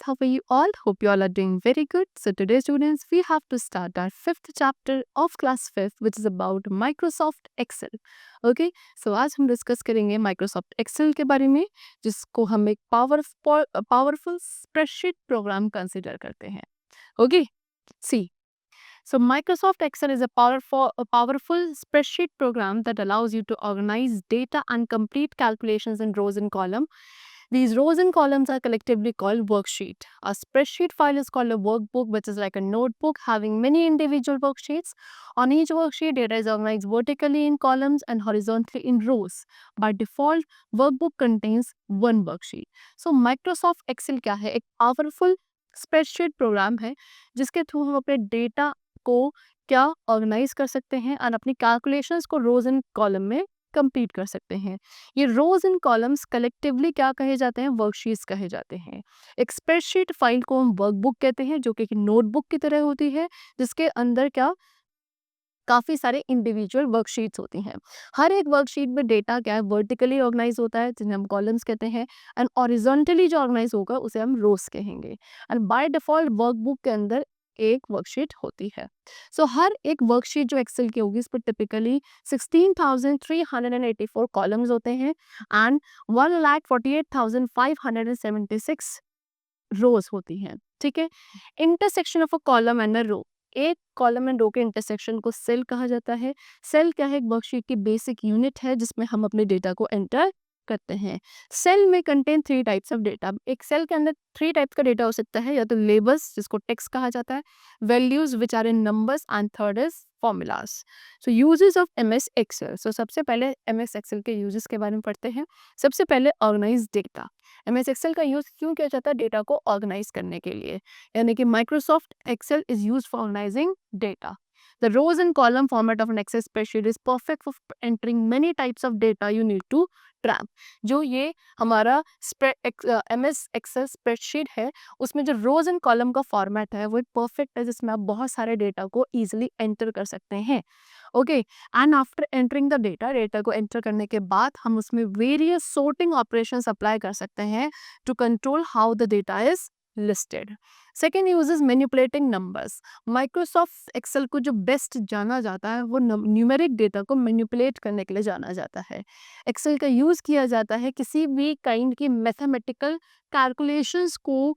how are you all? Hope you all are doing very good. So today students, we have to start our fifth chapter of class 5th which is about Microsoft Excel. Okay, so आज हम discuss करेंगे Microsoft Excel के बारे में जिसको हम एक powerful spreadsheet programme consider करते हैं. Okay, see. So Microsoft Excel is a powerful spreadsheet program that allows you to organize data and complete calculations in rows and columns. These rows and columns are collectively called worksheet. A spreadsheet file is called a workbook, which is like a notebook having many individual worksheets. On each worksheet, data is organized vertically in columns and horizontally in rows. By default, workbook contains one worksheet. So Microsoft Excel क्या है? एक powerful spreadsheet program है जिसके through हम अपने data को क्या organise कर सकते हैं और अपनी कैलकुलेशंस को रोज एंड कॉलम में कंप्लीट कर सकते हैं. ये रोज एंड कॉलम्स कलेक्टिवली क्या कहे जाते हैं? वर्कशीट्स कहे जाते हैं. एक स्प्रेडशीट फाइल को हम वर्कबुक कहते हैं जो कि एक नोटबुक की तरह होती है जिसके अंदर क्या काफ़ी सारे इंडिविजुअल वर्कशीट्स होती हैं. हर एक वर्कशीट में डेटा क्या है? वर्टिकली ऑर्गेनाइज होता है जिन्हें हम कॉलम्स कहते हैं एंड ऑरिजोंटली जो ऑर्गेनाइज होगा उसे हम रोज कहेंगे. एंड बाय डिफॉल्ट वर्कबुक के अंदर एक वर्कशीट होती है. सो हर एक वर्कशीट जो एक्सेल की होगी इस पर टिपिकली 16,384 कॉलम्स होते हैं एंड 1,48,576 रोज होती हैं. ठीक है. Intersection of a column and a row, एक कॉलम एंड रो के इंटरसेक्शन को सेल कहा जाता है. सेल क्या है? एक वर्कशीट की बेसिक यूनिट है जिसमें हम अपने डेटा को एंटर करते हैं. सेल में कंटेन 3 टाइप्स ऑफ डेटा. एक सेल के अंदर 3 टाइप्स का डेटा हो सकता है, या तो लेबल्स जिसको टेक्स्ट कहा जाता है, values which are in numbers and third is formulas. So uses of MS Excel. So सबसे पहले एमएस एक्सेल के यूजेस के बारे में पढ़ते हैं. सबसे पहले ऑर्गेनाइज डेटा. एमएस एक्सेल का यूज क्यों किया जाता है? डेटा को ऑर्गेनाइज करने के लिए. यानी कि Microsoft Excel is use for organising data. The rows and column format of an Excel spreadsheet is perfect for entering many types of data you need to track. जो ये हमारा MS Excel spreadsheet है उसमें जो rows and column का format है वो एक परफेक्ट है जिसमें आप बहुत सारे डेटा को easily एंटर कर सकते हैं. Okay, and after entering the data को एंटर करने के बाद हम उसमें वेरियस sorting ऑपरेशंस अप्लाई कर सकते हैं to control how the data is listed. Second use is manipulating numbers. Microsoft Excel को जो बेस्ट जाना जाता है वो न्यूमेरिक डेटा को मैनिपुलेट करने के लिए जाना जाता है. एक्सेल का यूज किया जाता है किसी भी काइंड की मैथमेटिकल कैलकुलेशंस को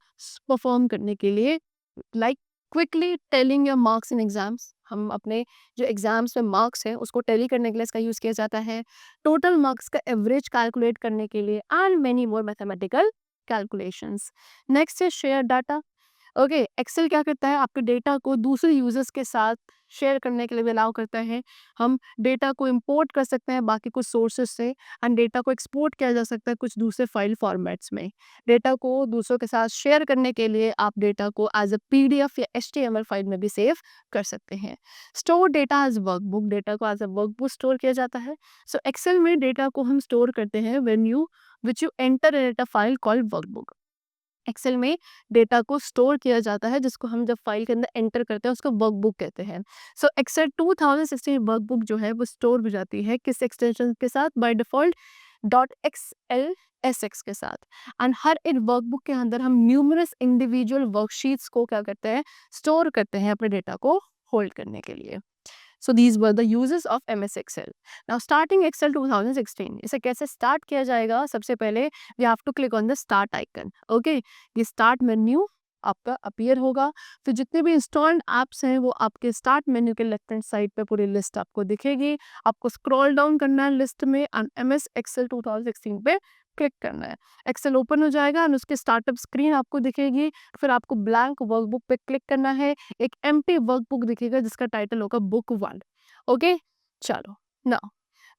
परफॉर्म करने के लिए, like quickly telling your marks in exams. हम अपने जो एग्जाम्स में मार्क्स हैं उसको टैली करने के लिए इसका यूज किया जाता है. टोटल मार्क्स का एवरेज कैलकुलेट करने के लिए and many more mathematical calculations. Next है शेयर डाटा. ओके, एक्सेल क्या करता है? आपके डेटा को दूसरे यूजर्स के साथ शेयर करने के लिए भी अलाउ करता है. हम डेटा को इंपोर्ट कर सकते हैं बाकी कुछ सोर्सेज से एंड डेटा को एक्सपोर्ट किया जा सकता है कुछ दूसरे फाइल फॉर्मेट्स में. डेटा को दूसरों के साथ शेयर करने के लिए आप डेटा को एज अ पीडीएफ या एचटीएमएल फाइल में भी सेव कर सकते हैं. Store data as workbook. Data को एज अ वर्कबुक स्टोर किया जाता है. सो एक्सेल में डेटा को हम स्टोर करते हैं when you which you enter in a file called workbook. Excel में डेटा को स्टोर किया जाता है जिसको हम जब फाइल के अंदर एंटर करते हैं उसको वर्कबुक कहते हैं. सो एक्सेल 2016 वर्कबुक जो है वो स्टोर हो जाती है किस एक्सटेंशन के साथ? बाय डिफॉल्ट .xlsx के साथ. एंड हर एक वर्कबुक के अंदर हम न्यूमरस इंडिविजुअल वर्कशीट्स को क्या करते हैं? स्टोर करते हैं अपने डेटा को होल्ड करने के लिए. So these were the uses of MS Excel. Now starting Excel 2016, इसे कैसे स्टार्ट किया जाएगा? सबसे पहले we have to click on the start icon. Okay, ये स्टार्ट मेन्यू आपका अपीयर होगा. फिर जितने भी इंस्टॉल्ड ऐप्स हैं वो आपके स्टार्ट मेन्यू के लेफ्ट हैंड साइड पे पूरी लिस्ट आपको दिखेगी. आपको स्क्रॉल डाउन करना है लिस्ट में एंड MS Excel 2016 पे क्लिक करना है. एक्सेल ओपन हो जाएगा एंड उसके स्टार्टअप स्क्रीन आपको दिखेगी. फिर आपको ब्लैंक वर्कबुक पे क्लिक करना है. एक एम्प्टी वर्कबुक दिखेगा जिसका टाइटल होगा बुक 1. ओके, चलो now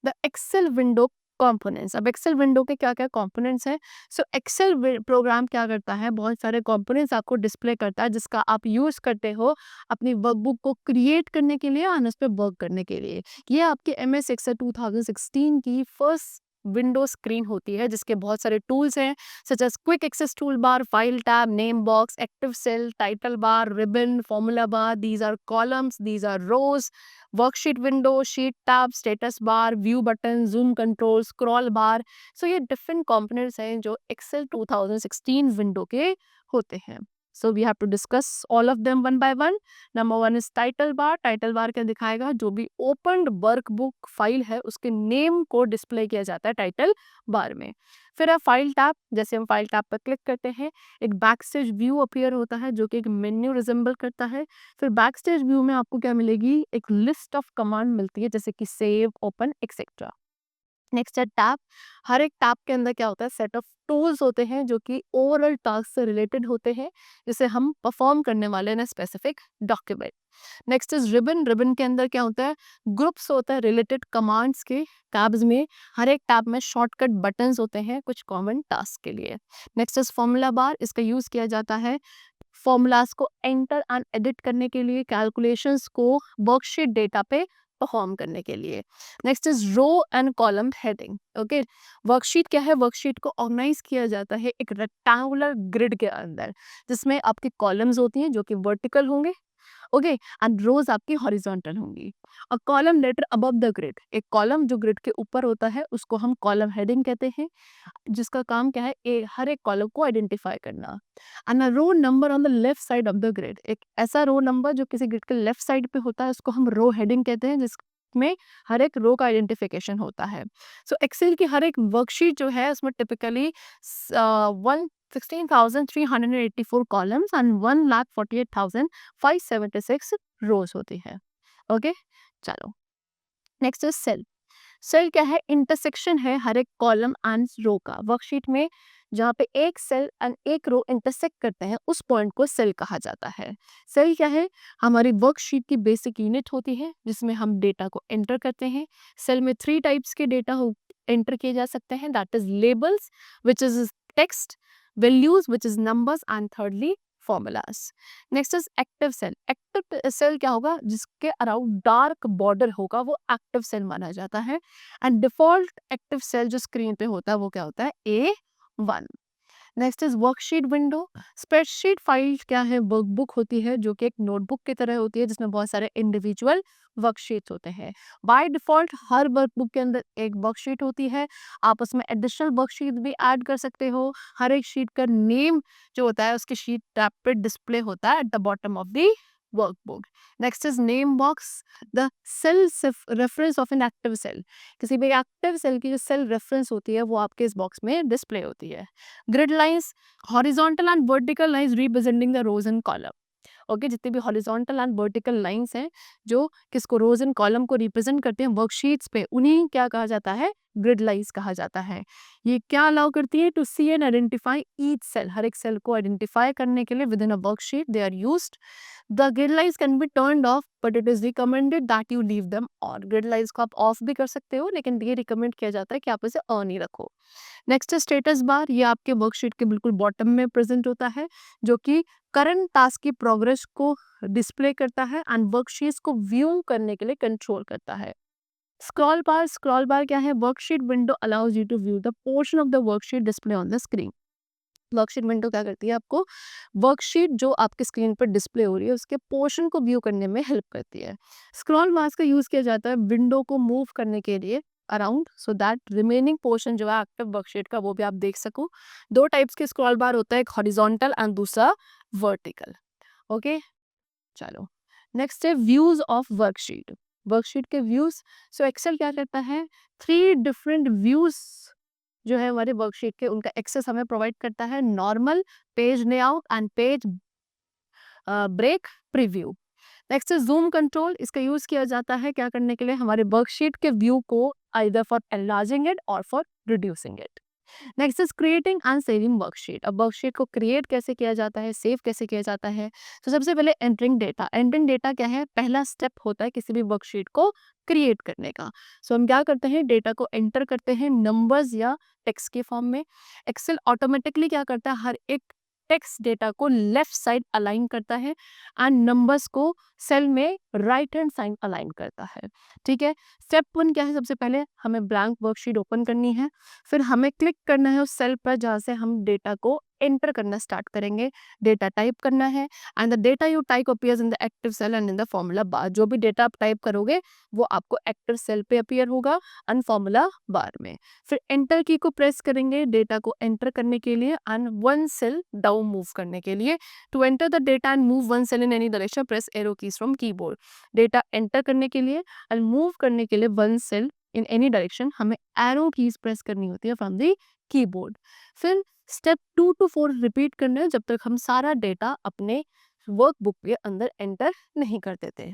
the Excel window components. अब एक्सेल विंडो के क्या क्या कंपोनेंट्स हैं? सो एक्सेल प्रोग्राम क्या करता है? बहुत सारे कंपोनेंट्स आपको डिस्प्ले करता है जिसका आप यूज करते हो अपनी वर्कबुक को क्रिएट करने के लिए और उस पर वर्क करने के लिए. ये आपके MS Excel 2016 की फर्स्ट विंडो स्क्रीन होती है जिसके बहुत सारे टूल्स हैं, such as quick access tool bar, file tab, name box, active cell, title bar, ribbon, formula bar. These are columns, these are rows, worksheet window, sheet tab, status bar, view button, zoom control, scroll bar. So ये different components हैं जो Excel 2016 window के होते हैं. So we have to discuss all of them one by one. Number one is title bar. Title bar क्या दिखाएगा? जो भी opened workbook फाइल है उसके नेम को डिस्प्ले किया जाता है टाइटल बार में. फिर है फाइल टैब. जैसे हम फाइल टैब पर क्लिक करते हैं एक बैकस्टेज व्यू अपीयर होता है जो कि एक मेन्यू रिजेंबल करता है. फिर बैकस्टेज व्यू में आपको क्या मिलेगी? एक लिस्ट ऑफ कमांड मिलती है जैसे कि सेव, ओपन, एक्सेट्रा. नेक्स्ट है टैब. हर एक टैब के अंदर क्या होता है? सेट ऑफ टूल्स होते हैं जो कि ओवरऑल टास्क से रिलेटेड होते हैं जिसे हम परफॉर्म करने वाले हैं specific document. Next is ribbon. Ribbon के अंदर क्या होता है? ग्रुप्स होता है रिलेटेड कमांड्स के टैब्स में. हर एक टैब में शॉर्टकट बटन्स होते हैं कुछ कॉमन टास्क के लिए. Next is formula bar. इसका यूज किया जाता है फॉर्मूलाज को एंटर एंड एडिट करने के लिए, कैलकुलेशंस को वर्कशीट डेटा पे परफॉर्म करने के लिए. Next is row and column heading. Okay, worksheet क्या है? वर्कशीट को ऑर्गेनाइज किया जाता है एक रेक्टेंगुलर ग्रिड के अंदर जिसमें आपकी कॉलम्स होती हैं जो कि वर्टिकल होंगे. ओके, एंड रोज आपकी हॉरिजॉन्टल होंगी. A column letter above the grid. एक कॉलम जो ग्रिड के ऊपर होता है उसको हम कॉलम हेडिंग कहते हैं जिसका काम क्या है? हर एक कॉलम को आइडेंटिफाई करना. And a row number on the left side of the grid. एक ऐसा रो नंबर जो किसी ग्रिड के लेफ्ट साइड पे होता है उसको हम रो हेडिंग कहते हैं जिसमें हर एक रो का आइडेंटिफिकेशन होता है. सो एक्सेल की हर एक वर्कशीट जो है उसमें टिपिकली 16,384 कॉलम्स एंड 1,48,576 रोज होती है. ओके, चलो नेक्स्ट इज सेल. सेल क्या है? इंटरसेक्शन है हर एक कॉलम एंड रो का. वर्कशीट में जहाँ पे एक सेल एंड एक रो इंटरसेक्ट करते हैं उस पॉइंट को सेल कहा जाता है. सेल क्या है? हमारी वर्कशीट की बेसिक यूनिट होती है जिसमें हम डेटा को एंटर करते हैं. सेल में 3 टाइप्स के डेटा एंटर किए जा सकते हैं. That is labels which is text, values which is numbers and thirdly formulas. Next is active cell. Active cell क्या होगा? जिसके अराउंड डार्क बॉर्डर होगा वो एक्टिव सेल माना जाता है. एंड डिफॉल्ट एक्टिव सेल जो स्क्रीन पे होता है वो क्या होता है? A1. Next is worksheet window. Spreadsheet file क्या है? वर्कबुक होती है जो कि एक नोटबुक की तरह होती है जिसमें बहुत सारे इंडिविजुअल वर्कशीट होते हैं. बाय डिफॉल्ट हर वर्कबुक के अंदर एक वर्कशीट होती है. आप उसमें एडिशनल वर्कशीट भी ऐड कर सकते हो. हर एक शीट का नेम जो होता है उसके शीट टैब पे डिस्प्ले होता है at the bottom of the workbook. Next is name box. The cell reference of an active cell. किसी भी एक्टिव सेल की जो सेल रेफरेंस होती है वो आपके इस बॉक्स में डिस्प्ले होती है. Grid lines, horizontal and vertical lines representing the rows and column. Okay, जितनी भी हॉरिजॉन्टल एंड वर्टिकल लाइंस हैं जो किसको रोज एंड कॉलम को रिप्रेजेंट करते हैं वर्कशीट्स पे, उन्हीं क्या कहा जाता है? ग्रिड लाइंस कहा जाता है. ये क्या अलाउ करती है? To see and identify each cell. हर एक सेल को आइडेंटिफाई करने के लिए within a worksheet they are used. The grid lines can be turned off but it is recommended that you leave them on. Grid lines को आप of भी कर सकते हो लेकिन ये रिकमेंड किया जाता है कि आप इसे ऑन ही रखो. नेक्स्ट है स्टेटस बार. ये आपके वर्कशीट के बिल्कुल बॉटम में प्रेजेंट होता है जो कि करंट टास्क की प्रोग्रेस को डिस्प्ले करता है एंड वर्कशीट्स को व्यू करने के लिए कंट्रोल करता है. स्क्रॉल बार. स्क्रॉल बार क्या है? Worksheet window allows you to view the portion of the worksheet display on the screen. Worksheet window क्या करती है? आपको वर्कशीट जो आपके स्क्रीन पर डिस्प्ले हो रही है उसके पोर्शन को व्यू करने में हेल्प करती है. स्क्रॉल बार्स का यूज किया जाता है विंडो को मूव करने के लिए around so that remaining portion जो है एक्टिव वर्कशीट का वो भी आप देख सको. 2 टाइप्स के स्क्रॉल बार होता है, एक हॉरिजॉन्टल एंड दूसरा वर्टिकल. ओके, चलो नेक्स्ट है व्यूज ऑफ वर्कशीट. वर्कशीट के व्यूज. सो एक्सेल क्या करता है? 3 डिफरेंट व्यूज जो है हमारे वर्कशीट के उनका एक्सेस हमें प्रोवाइड करता है. Normal, page layout and page break, preview. Next है जूम कंट्रोल. इसका यूज किया जाता है क्या करने के लिए? हमारे वर्कशीट के व्यू को आइदर फॉर एनलार्जिंग इट और for reducing it. Next is creating and saving worksheet. अब वर्कशीट को क्रिएट कैसे किया जाता है, सेव कैसे किया जाता है? तो सबसे पहले एंटरिंग डेटा. एंटरिंग डेटा क्या है? पहला स्टेप होता है किसी भी वर्कशीट को क्रिएट करने का. सो हम क्या करते हैं? डेटा को एंटर करते हैं नंबर्स या टेक्स्ट के फॉर्म में. एक्सेल ऑटोमेटिकली क्या करता है? हर एक टेक्स्ट डेटा को लेफ्ट साइड अलाइन करता है एंड नंबर्स को सेल में राइट हैंड साइड अलाइन करता है। ठीक है, स्टेप 1 क्या है? सबसे पहले हमें ब्लैंक वर्कशीट ओपन करनी है, फिर हमें क्लिक करना है उस सेल पर जहाँ से हम डेटा को एंटर करना स्टार्ट करेंगे, डेटा टाइप करना है and the data you type appears in the active cell and in the formula bar. जो भी डेटा आप टाइप करोगे वो आपको एक्टिव सेल पे अपीयर होगा एंड फॉर्मूला बार में। फिर एंटर की को प्रेस करेंगे डेटा को एंटर करने के लिए and one cell down move करने के लिए। To enter the data and move one cell in any direction press arrow keys from keyboard. Data enter करने के लिए एंड मूव करने के लिए one cell in any direction हमें एरो कीज प्रेस करनी होती है फ्रॉम द कीबोर्ड। फिर स्टेप 2 to 4 रिपीट करना है जब तक हम सारा डेटा अपने वर्कबुक के अंदर एंटर नहीं कर देते।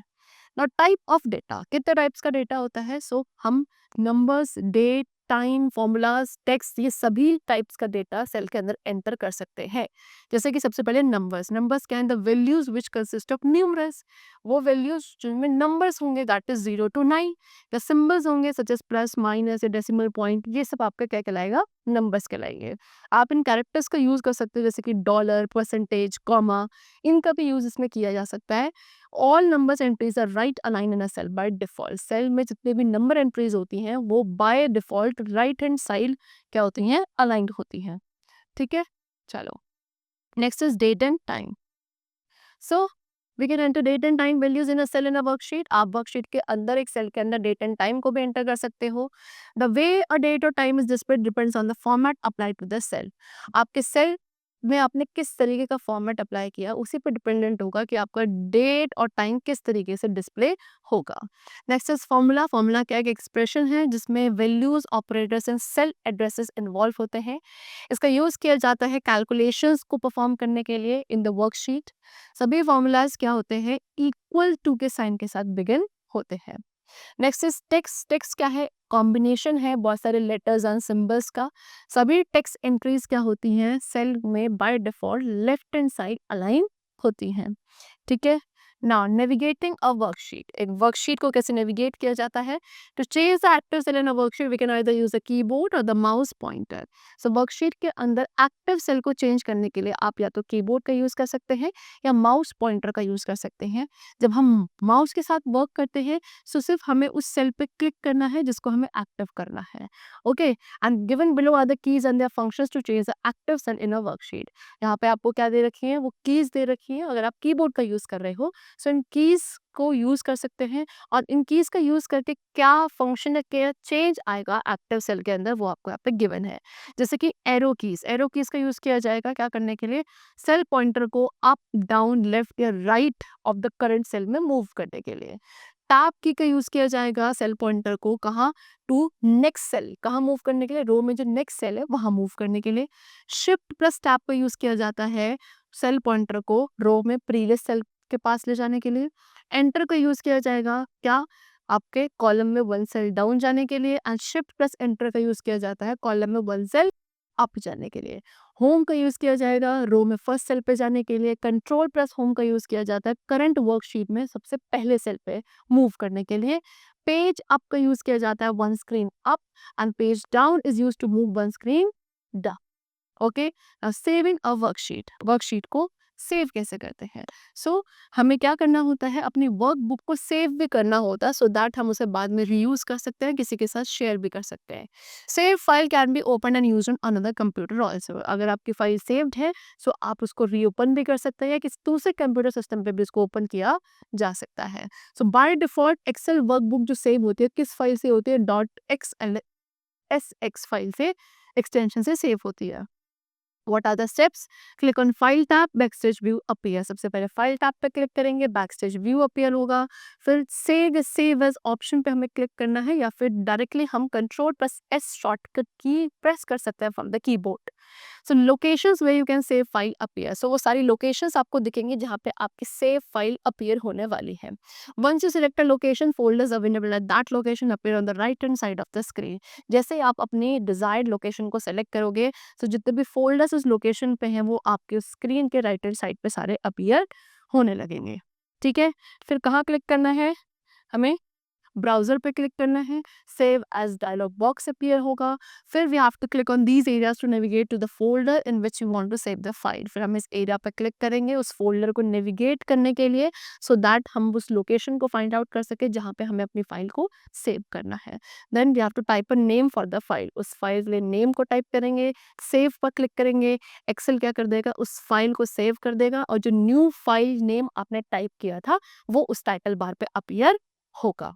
नाउ टाइप ऑफ डेटा, कितने टाइप्स का डेटा होता है? सो हम numbers, date, time, formulas, text, ये सभी टाइप्स का डेटा सेल के अंदर एंटर कर सकते हैं। जैसे कि सबसे पहले नंबर्स। नंबर्स क्या है? The values which consist of numerals. वो वैल्यूज जिनमें नंबर्स होंगे दैट इज 0 to 9, या सिंबल्स होंगे सच एज प्लस, माइनस या डेसिमल पॉइंट, ये सब आपका क्या कहलाएगा? नंबर्स कहलाएंगे। आप इन कैरेक्टर्स का यूज कर सकते हो जैसे कि डॉलर, परसेंटेज, कॉमा, इनका भी यूज इसमें किया जा सकता है। All numbers entries are right align in a cell by default. Cell में जितने भी नंबर एंट्रीज होती हैं वो by default right hand side क्या होती हैं? अलाइंड होती हैं। ठीक है, चलो next is date and time. So we can enter date and time values in a सेल इन अ वर्कशीट। आप वर्कशीट के अंदर एक सेल के अंदर डेट एंड टाइम को भी एंटर कर सकते हो। द वे अ डेट और time is displayed depends on the format applied to the cell. आपके सेल में आपने किस तरीके का फॉर्मेट अप्लाई किया उसी पर डिपेंडेंट होगा कि आपका डेट और टाइम किस तरीके से डिस्प्ले होगा। Next is formula. फॉर्मूला क्या एक एक्सप्रेशन है जिसमें values, operators and cell addresses involve होते हैं। इसका यूज किया जाता है कैलकुलेशंस को परफॉर्म करने के लिए इन द वर्कशीट। सभी फॉर्मूलाज क्या होते हैं? इक्वल टू के साइन के साथ बिगिन होते हैं। Next is text. टेक्स्ट क्या है? कॉम्बिनेशन है बहुत सारे लेटर्स एंड सिंबल्स का। सभी टेक्स्ट एंट्रीज क्या होती हैं? सेल में by default left hand side align होती हैं। ठीक है, नाउ नेविगेटिंग अ वर्कशीट। एक वर्कशीट को कैसे नेविगेट किया जाता है? To change the active cell in a worksheet we can either use the keyboard or the mouse pointer. So worksheet के अंदर एक्टिव सेल को चेंज करने के लिए आप या तो कीबोर्ड का यूज कर सकते हैं या माउस पॉइंटर का यूज कर सकते हैं। जब हम माउस के साथ वर्क करते हैं सो सिर्फ हमें उस सेल पे क्लिक करना है जिसको हमें एक्टिव करना है। Okay, and given below are the keys and their functions to change the active cell in a worksheet. यहाँ पे आपको क्या दे रखी है? वो कीज दे रखी है। अगर आप कीबोर्ड का यूज कर रहे हो सो इन कीज को यूज कर सकते हैं और इन कीज का यूज करके क्या फंक्शन क्या चेंज आएगा एक्टिव सेल के अंदर वो आपको यहाँ पे गिवन है। जैसे कि एरो कीज। एरो कीज का यूज किया जाएगा क्या करने के लिए? सेल पॉइंटर को अप, डाउन, लेफ्ट या right of the current cell में मूव करने के लिए। टैब की का यूज किया जाएगा सेल पॉइंटर को कहाँ? To next cell. कहाँ मूव करने के लिए? रो में जो नेक्स्ट सेल है वहां मूव करने के लिए। शिफ्ट प्लस टैब का यूज किया जाता है सेल पॉइंटर को रो में प्रीवियस सेल के पास ले जाने के लिए। एंटर का यूज किया जाएगा क्या? आपके कॉलम में वन सेल डाउन जाने के लिए। एंड शिफ्ट प्लस एंटर का यूज किया जाता है कॉलम में वन सेल अप जाने के लिए। होम का यूज किया जाएगा रो में फर्स्ट सेल पे जाने के लिए। कंट्रोल प्लस होम का यूज किया जाता है करंट वर्कशीट में सबसे पहले सेल पे मूव करने के लिए। पेज अप का यूज किया जाता है one screen up and page down is use to move one screen down. Okay, saving a worksheet. Worksheet को सेव कैसे करते हैं? सो हमें क्या करना होता है? अपनी वर्कबुक को सेव भी करना होता है सो दैट हम उसे बाद में रीयूज कर सकते हैं, किसी के साथ शेयर भी कर सकते हैं। Save file can be open and use on another computer also. अगर आपकी फाइल सेव्ड है सो आप उसको रीओपन भी कर सकते हैं, किसी दूसरे कंप्यूटर सिस्टम पे भी उसको ओपन किया जा सकता है। सो बाय डिफॉल्ट एक्सेल वर्कबुक जो सेव होती है किस फाइल से होती है? .xlsx फाइल से, एक्सटेंशन से सेव होती है। What are the steps? Click on File tab, Backstage View appear। सबसे पहले File tab पे क्लिक करेंगे, Backstage View appear होगा। फिर Save as ऑप्शन पे हमें क्लिक करना है या फिर डायरेक्टली हम Ctrl प्लस S शॉर्टकट की प्रेस कर सकते हैं from the keyboard. So locations where you can save file appear. So वो सारी लोकेशंस आपको दिखेंगी जहाँ पे आपकी सेव फाइल अपीयर होने वाली है। Once you select a location, folders available at that location appear on the right hand side of the screen. जैसे आप अपनी डिजायर्ड लोकेशन को सेलेक्ट करोगे तो जितने भी फोल्डर्स उस लोकेशन पे हैं वो आपके स्क्रीन के राइट हैंड साइड पे सारे अपीयर होने लगेंगे। ठीक है, फिर कहाँ क्लिक करना है हमें? ब्राउज़र पे क्लिक करना है, save as dialog box appear होगा, फिर we have to click on these areas to navigate to the folder in which you want to save the file. फिर हम इस एरिया पे क्लिक करेंगे उस फ़ोल्डर को नेविगेट करने के लिए, सो दैट हम उस लोकेशन को फाइंड आउट कर सकें जहाँ पे हमें अपनी फाइल को सेव करना है। Then we have to type a name for the file, उस फाइल के लिए नेम को टाइप करेंगे, सेव पर क्लिक करेंगे, एक्सेल क्या कर देगा, उस फाइल को सेव कर देगा और जो न्यू फाइल नेम आपने टाइप किया था वो उस टाइटल बार पे अपीयर होगा।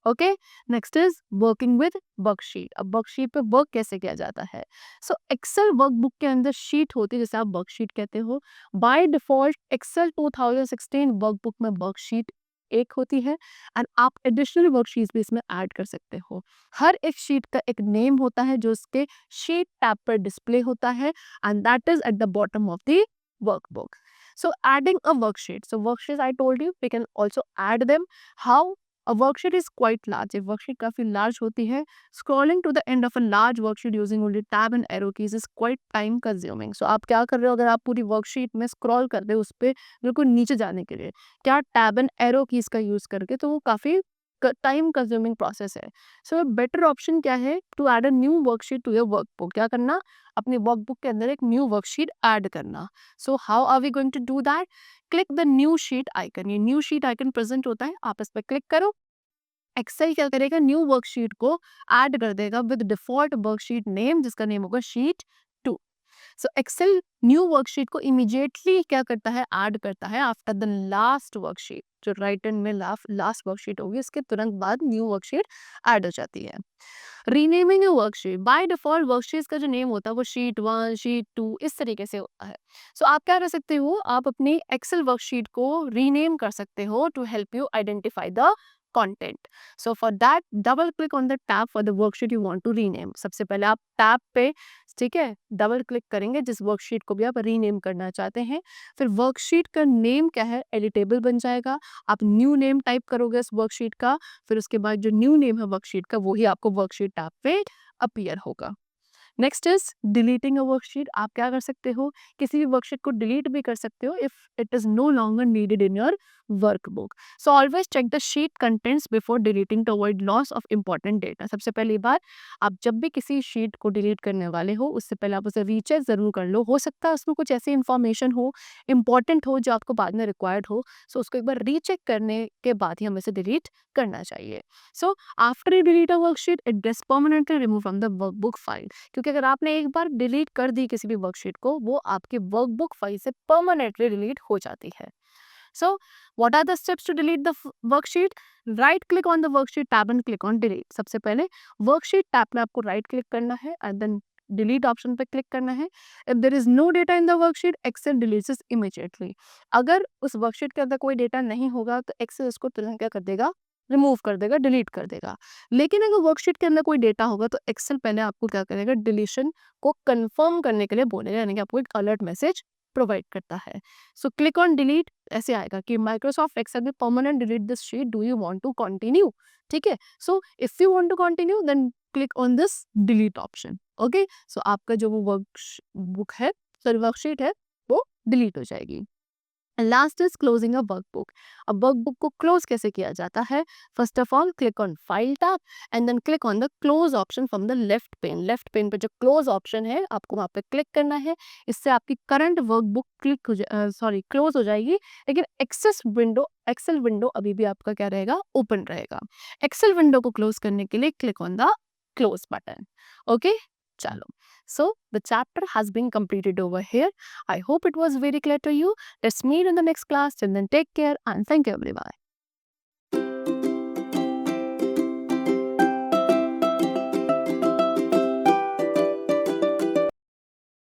Okay, next is working with worksheet. अब वर्कशीट पे वर्क कैसे किया जाता है? सो एक्सेल वर्कबुक के अंदर शीट होती है जिसे आप वर्कशीट कहते हो। बाय डिफॉल्ट एक्सेल 2016 वर्कबुक में वर्कशीट एक होती है एंड आप एडिशनल वर्कशीट्स भी इसमें ऐड कर सकते हो। हर एक शीट का एक नेम होता है जो उसके शीट टैब पर डिस्प्ले होता है and that is eight the bottom of the workbook. So adding a worksheet. So worksheets I told you we can also add them. How? A worksheet is quite large. एक worksheet काफी large होती है. Scrolling to the end of a large worksheet using only tab and arrow keys is quite time consuming. So आप क्या कर रहे हो अगर आप पूरी worksheet में scroll कर रहे हो उस पे बिल्कुल नीचे जाने के लिए क्या tab and arrow keys का use करके तो वो काफी टाइम कंज्यूमिंग प्रोसेस है। सो बेटर ऑप्शन क्या है to add a new worksheet to your workbook. क्या करना, अपनी वर्कबुक के अंदर एक न्यू वर्कशीट ऐड करना। So how are we going to do that? Click the new sheet icon. ये न्यू शीट आइकन प्रेजेंट होता है, आप इस पर क्लिक करो। एक्सेल क्या करेगा, न्यू वर्कशीट को ऐड कर देगा विद डिफॉल्ट वर्कशीट नेम जिसका नेम होगा शीट 2। सो एक्सेल न्यू वर्कशीट को इमीडिएटली क्या करता है, ऐड करता है आफ्टर द लास्ट वर्कशीट। जो राइट हैंड में लास्ट वर्कशीट होगी उसके तुरंत बाद न्यू वर्कशीट ऐड हो जाती है। Renaming a worksheet, by default worksheet का जो नेम होता है वो शीट 1 शीट 2 इस तरीके से होता है। सो आप क्या कर सकते हो, आप अपनी एक्सेल वर्कशीट को रीनेम कर सकते हो to help you identify the content. So for that double click on the tab for the worksheet you want to rename. सबसे पहले आप टैब पे, ठीक है, डबल क्लिक करेंगे जिस वर्कशीट को भी आप रीनेम करना चाहते हैं। फिर वर्कशीट का नेम क्या है, एडिटेबल बन जाएगा। आप न्यू नेम टाइप करोगे इस वर्कशीट का, फिर उसके बाद जो न्यू नेम है वर्कशीट का वही आपको वर्कशीट टैब पे अपीयर होगा। नेक्स्ट इज डिलीटिंग अ वर्कशीट। आप क्या कर सकते हो, किसी भी वर्कशीट को डिलीट भी कर सकते हो if it is no longer needed in your workbook. So always check the sheet contents before deleting to avoid loss of important data. सबसे पहली बात, आप जब भी किसी शीट को डिलीट करने वाले हो उससे पहले आप उसे रीचेक जरूर कर लो। हो सकता है उसमें कुछ ऐसी इंफॉर्मेशन हो, इंपॉर्टेंट हो जो आपको बाद में रिक्वायर्ड हो, सो उसको एक बार रीचेक करने के बाद ही हमें इसे डिलीट करना चाहिए। So after you delete a worksheet it gets permanently remove from the workbook file. क्योंकि अगर आपने एक बार डिलीट कर दी किसी भी वर्कशीट को, वो आपके वर्कबुक फाइल से परमानेंटली डिलीट हो जाती है। So what are the steps to delete the worksheet? Right click on the worksheet tab and click on delete. सबसे पहले वर्कशीट टैब में आपको राइट क्लिक करना है एंड देन डिलीट ऑप्शन पे क्लिक करना है। If there is no data in the worksheet Excel deletes it immediately. अगर उस वर्कशीट के अंदर कोई डेटा नहीं होगा तो एक्सेल उसको तुरंत क्या कर देगा, रिमूव कर देगा, डिलीट कर देगा। लेकिन अगर वर्कशीट के अंदर कोई डेटा होगा तो एक्सेल पहले आपको क्या करेगा, डिलीशन को कंफर्म करने के लिए बोलेगा, यानी कि आपको एक अलर्ट मैसेज प्रोवाइड करता है। सो क्लिक ऑन डिलीट, ऐसे आएगा कि माइक्रोसॉफ्ट एक्सेल में permanent delete this sheet, do you want to continue? ठीक है, so if you want to continue then click on this delete option. Okay, so आपका जो वो बुक है, सॉरी वर्कशीट है, वो डिलीट हो जाएगी। Last is closing a workbook. अब वर्कबुक को क्लोज कैसे किया जाता है? First of all click on file tab and then click on the close option from the left pane. Left pane पे जो क्लोज ऑप्शन है आपको वहां पे क्लिक करना है। इससे आपकी करंट वर्कबुक क्लिक हो क्लोज हो जाएगी, लेकिन एक्सेल विंडो अभी भी आपका क्या रहेगा, ओपन रहेगा। एक्सेल विंडो को क्लोज करने के लिए click on the close button. Okay, चलो, so the chapter has been completed over here. I hope it was very clear to you. Let's meet in the next class. Till then, take care and thank you everyone.